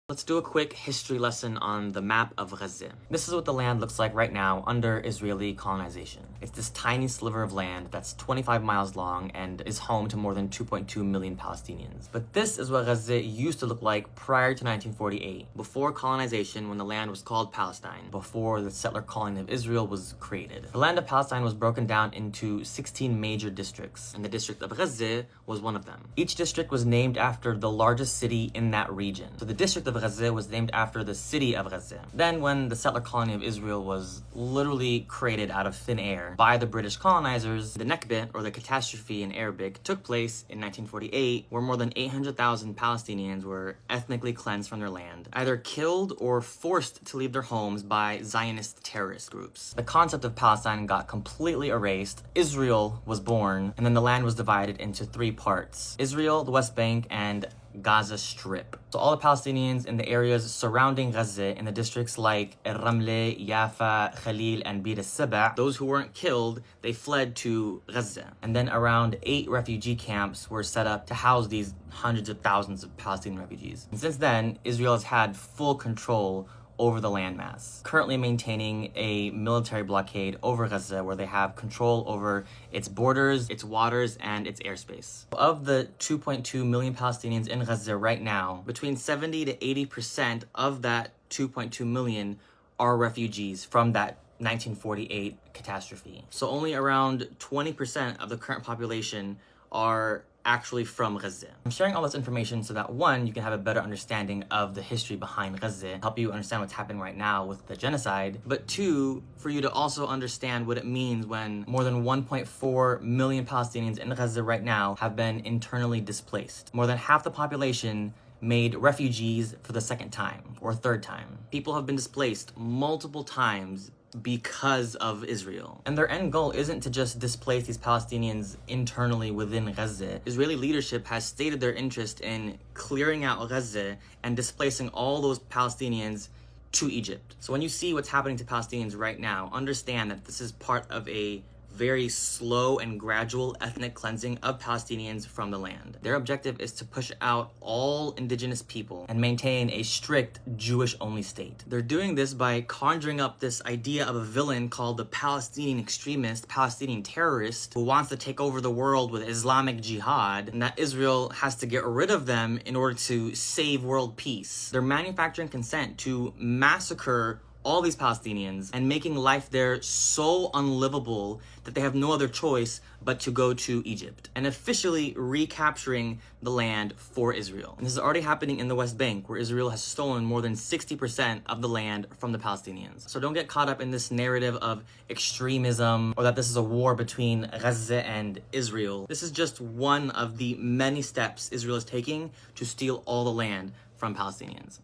Let's do a quick history lesson on the map of Gaza. This is what the land looks like right now under Israeli colonization. It's this tiny sliver of land that's 25 miles long and is home to more than 2.2 million Palestinians. But this is what Gaza used to look like prior to 1948, before colonization, when the land was called Palestine, before the settler colony of Israel was created. The land of Palestine was broken down into 16 major districts, and the district of Gaza was one of them. Each district was named after the largest city in that region. So the district of Gaza was named after the city of Gaza. Then when the settler colony of Israel was literally created out of thin air by the British colonizers, the Nakba, or the catastrophe in Arabic, took place in 1948, where more than 800,000 Palestinians were ethnically cleansed from their land, either killed or forced to leave their homes by Zionist terrorist groups. The concept of Palestine got completely erased, Israel was born, and then the land was divided into three parts: Israel, the West Bank, and Gaza Strip. So all the Palestinians in the areas surrounding Gaza, in the districts like Ramle, Yafa, Khalil, and Bir al-Saba, those who weren't killed, they fled to Gaza. And then around 8 refugee camps were set up to house these hundreds of thousands of Palestinian refugees. And since then, Israel has had full control over the landmass, currently maintaining a military blockade over Gaza, where they have control over its borders, its waters, and its airspace. Of the 2.2 million Palestinians in Gaza right now, between 70 to 80% of that 2.2 million are refugees from that 1948 catastrophe. So only around 20% of the current population are actually from Gaza. I'm sharing all this information so that, one, you can have a better understanding of the history behind Gaza, help you understand what's happening right now with the genocide, but two, for you to also understand what it means when more than 1.4 million Palestinians in Gaza right now have been internally displaced. More than half the population made refugees for the second time or third time. People have been displaced multiple times because of Israel. And their end goal isn't to just displace these Palestinians internally within Gaza. Israeli leadership has stated their interest in clearing out Gaza and displacing all those Palestinians to Egypt. So when you see what's happening to Palestinians right now, understand that this is part of a very slow and gradual ethnic cleansing of Palestinians from the land. Their objective is to push out all indigenous people and maintain a strict Jewish-only state. They're doing this by conjuring up this idea of a villain called the Palestinian extremist, Palestinian terrorist, who wants to take over the world with Islamic jihad, and that Israel has to get rid of them in order to save world peace. They're manufacturing consent to massacre all these Palestinians and making life there so unlivable that they have no other choice but to go to Egypt, and officially recapturing the land for Israel. And this is already happening in the West Bank, where Israel has stolen more than 60% of the land from the Palestinians. So don't get caught up in this narrative of extremism or that this is a war between Gaza and Israel. This is just one of the many steps Israel is taking to steal all the land from Palestinians.